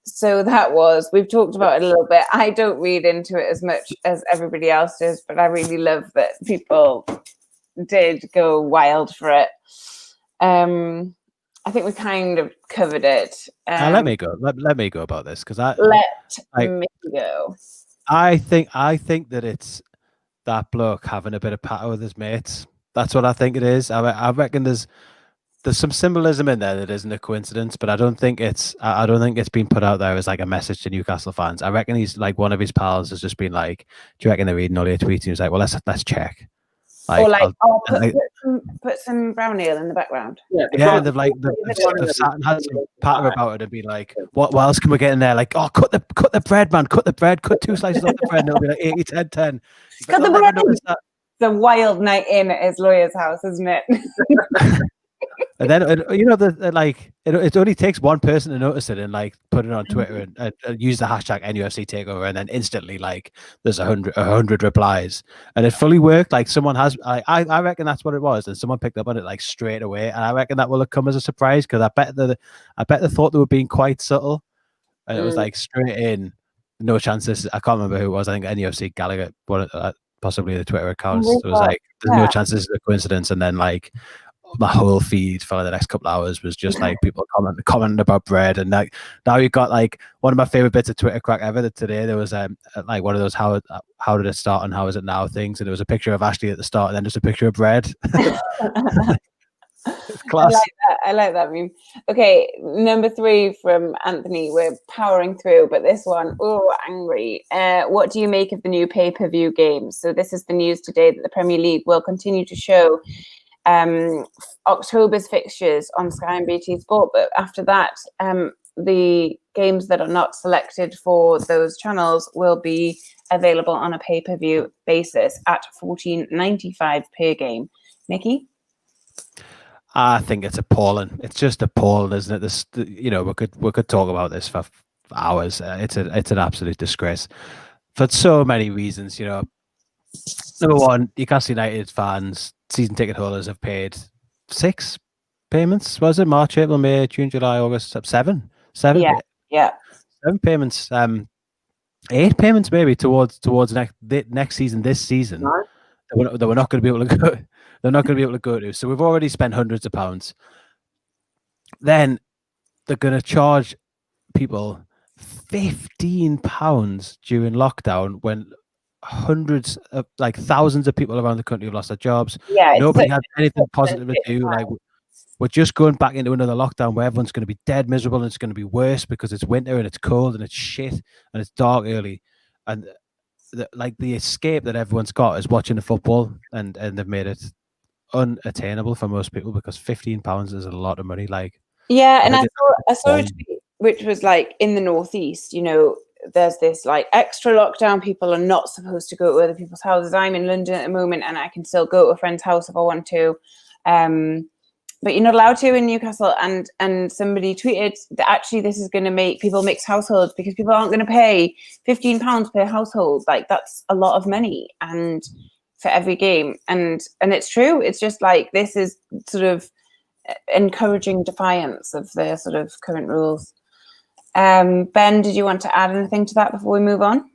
So we've talked about it a little bit. I don't read into it as much as everybody else does, but I really love that people did go wild for it. I think we kind of covered it. Let me go. Let me go about this, because let me go. I think that it's that bloke having a bit of patter with his mates. That's what I think it is. I reckon there's some symbolism in there that isn't a coincidence, but I don't think it's been put out there as like a message to Newcastle fans. I reckon he's like, one of his pals has just been like, do you reckon they're reading all your tweets? And he was like, well, let's check. Like, or put some brown ale in the background. Yeah, they've sat and had some patter about it and be like, what else can we get in there? Like, oh, cut the bread, man, cut the bread, cut 2 slices off the bread, and it'll be like 80, 10, 10. Cut the bread. It's a wild night in at his lawyer's house, isn't it? And then it only takes one person to notice it and like put it on Twitter and use the hashtag NUFC takeover, and then instantly like there's 100 replies, and it fully worked. Like someone has, I reckon that's what it was, and someone picked up on it like straight away, and I reckon that will have come as a surprise, because I bet they thought they were being quite subtle, and it was like straight in, no chances. I can't remember who it was. I think NUFC Gallagher, possibly the Twitter accounts. It was like, there's no chances of a coincidence, and then like my whole feed for the next couple of hours was just like people commenting about bread, and like now you've got like one of my favorite bits of Twitter crack ever. That today there was like one of those how did it start and how is it now things, and there was a picture of Ashley at the start and then just a picture of bread. It's class. I like that meme. Okay, number 3 from Anthony. We're powering through, but this one, angry. What do you make of the new pay-per-view games? So this is the news today that the Premier League will continue to show October's fixtures on Sky and BT Sport, but after that, the games that are not selected for those channels will be available on a pay-per-view basis at $14.95 per game. Nikki? I think it's appalling. It's just appalling, isn't it? This, we could talk about this for hours. It's an absolute disgrace for so many reasons. Number one, Newcastle United fans, season ticket holders have paid 6 payments. Was it March, April, May, June, July, August? 7. Yeah. 7 payments. 8 payments maybe towards next season. This season, that we're not going to be able to go. They're not going to be able to go to. So we've already spent hundreds of pounds. Then they're going to charge people £15 during lockdown when hundreds of thousands of people around the country have lost their jobs. Yeah, nobody has anything positive to do. Like, we're just going back into another lockdown where everyone's going to be dead miserable, and it's going to be worse because it's winter and it's cold and it's shit and it's dark early. And the escape that everyone's got is watching the football, and they've made it unattainable for most people because £15 is a lot of money. And I saw a tweet which was like, in the northeast, there's this like extra lockdown. People are not supposed to go to other people's houses. I'm in London at the moment and I can still go to a friend's house if I want to, but you're not allowed to in Newcastle. And somebody tweeted that actually this is going to make people mix households because people aren't going to pay £15 per household. Like, that's a lot of money, and for every game, and it's true. It's just like, this is sort of encouraging defiance of the sort of current rules. Ben, did you want to add anything to that before we move on?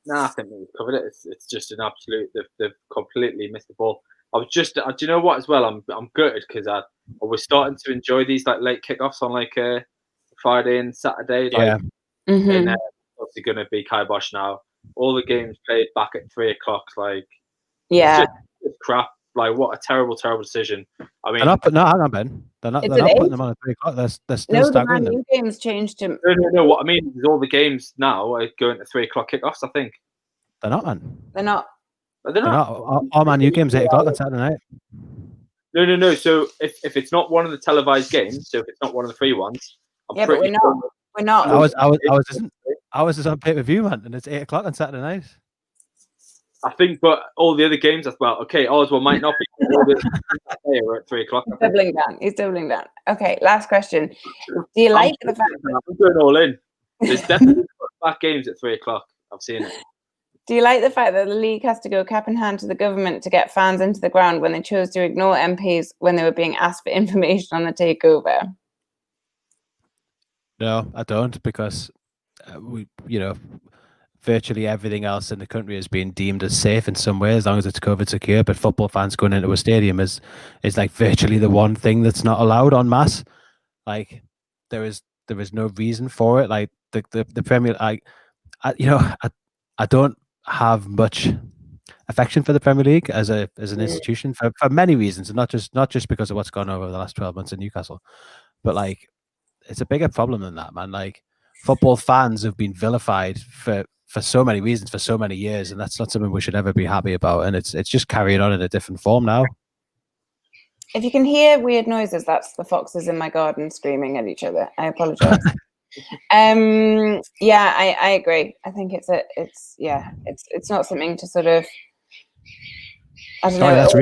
No, I think we've covered it. It's just an absolute. They've completely missed the ball. I was just, do you know what? As well, I'm gutted because I was starting to enjoy these late kickoffs on Friday and Saturday. And obviously going to be kibosh now. All the games played back at 3 o'clock. Yeah, it's crap. What a terrible decision. I mean, hang on, Ben. They're not putting them on at 3 o'clock. They're still staggering them. No, the games changed to. No. What I mean is, all the games now are going to 3 o'clock kickoffs. I think they're not, man. They're not. They're not. All Man U games 8 o'clock on Saturday night. No. So if it's not one of the televised games, so if it's not one of the free ones, but we're not. We're not. Ours is on pay-per-view, man, and it's 8 o'clock on Saturday night. I think, but all the other games as well. Okay, ours might not be. Are at 3 o'clock. He's doubling down. Okay, last question. Do you like the fact that I'm going all in? There's definitely back games at 3 o'clock. I've seen it. Do you like the fact that the league has to go cap in hand to the government to get fans into the ground when they chose to ignore MPs when they were being asked for information on the takeover? No, I don't, because virtually everything else in the country is being deemed as safe in some way, as long as it's COVID secure. But football fans going into a stadium is like virtually the one thing that's not allowed en masse. Like, there is no reason for it. Like the Premier, I don't have much affection for the Premier League as an institution for many reasons, and not just because of what's gone over the last 12 months in Newcastle, but it's a bigger problem than that, man. Football fans have been vilified for so many reasons for so many years, and that's not something we should ever be happy about. And it's just carrying on in a different form now. If you can hear weird noises, that's the foxes in my garden screaming at each other. I apologize. I agree. I think it's not something to sort of. I don't know. That's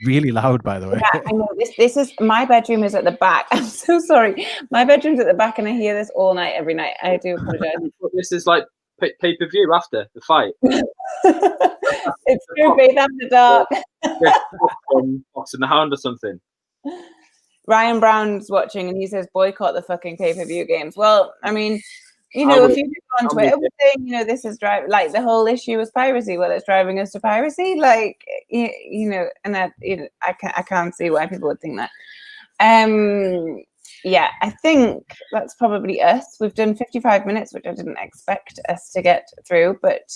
really loud, by the way. Yeah, I know. This is, my bedroom is at the back. I'm so sorry. My bedroom's at the back, and I hear this all night, every night. I do apologize. This is like pay-per-view after the fight. It's true, Faith After Dark. Fox and the Hound or something. Ryan Brown's watching, and he says boycott the fucking pay-per-view games. Well, I mean, You know, if you go on Twitter saying, you know, this is like the whole issue was piracy. Well, it's driving us to piracy. Like, you know, and that, you know, I can't see why people would think that. Yeah, I think that's probably us. We've done 55 minutes, which I didn't expect us to get through. But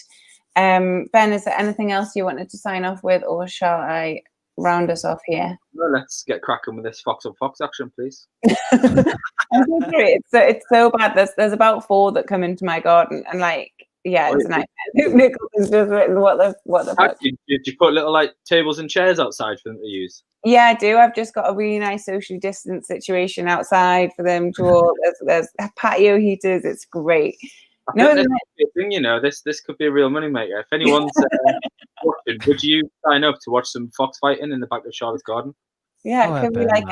Ben, is there anything else you wanted to sign off with, or shall I round us off here? Well, let's get cracking with this Fox on Fox action, please. I'm so sorry. It's so bad. There's about 4 that come into my garden, and like, yeah, it's a nightmare. Nicholson's just written what the fuck. Did you put little like tables and chairs outside for them to use? Yeah, I do. I've just got a really nice socially distant situation outside for them to all. There's patio heaters. It's great. No, thing, you know, this could be a real moneymaker. If anyone's watching, would you sign up to watch some fox fighting in the back of Charlotte's garden? Yeah, it could be like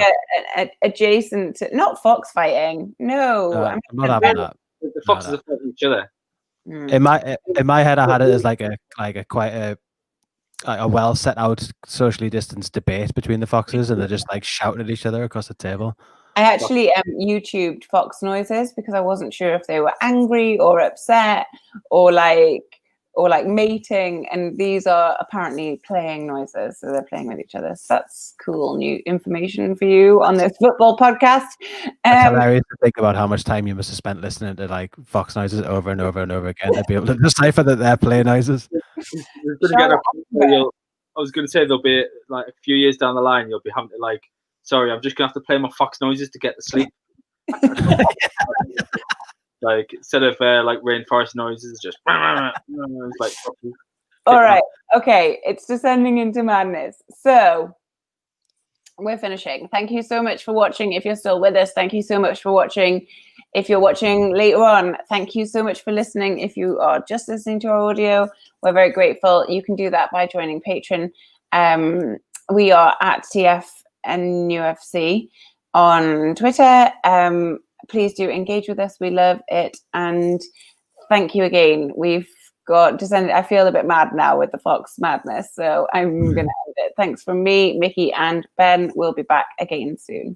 a adjacent to, not fox fighting. No, I'm not having that. The foxes are fighting each other. In my head, I had it as like a quite a well set out socially distanced debate between the foxes, and they're just like shouting at each other across the table. I actually YouTubed fox noises because I wasn't sure if they were angry or upset or like mating, and these are apparently playing noises, so they're playing with each other. So that's cool new information for you on this football podcast. It's hilarious to think about how much time you must have spent listening to like fox noises over and over and over again to be able to decipher that they're play noises. I was going to say there'll be like a few years down the line you'll be having to like, sorry, I'm just going to have to play my fox noises to get to sleep. Like instead of like rainforest noises, just like. All right, okay, it's descending into madness. So we're finishing. Thank you so much for watching. If you're still with us, thank you so much for watching. If you're watching later on, thank you so much for listening. If you are just listening to our audio, we're very grateful. You can do that by joining Patreon. We are at TFNUFC on Twitter. Please do engage with us. We love it. And thank you again. We've got descended. I feel a bit mad now with the Fox madness. So I'm going to end it. Thanks from me, Mickey, and Ben. We'll be back again soon.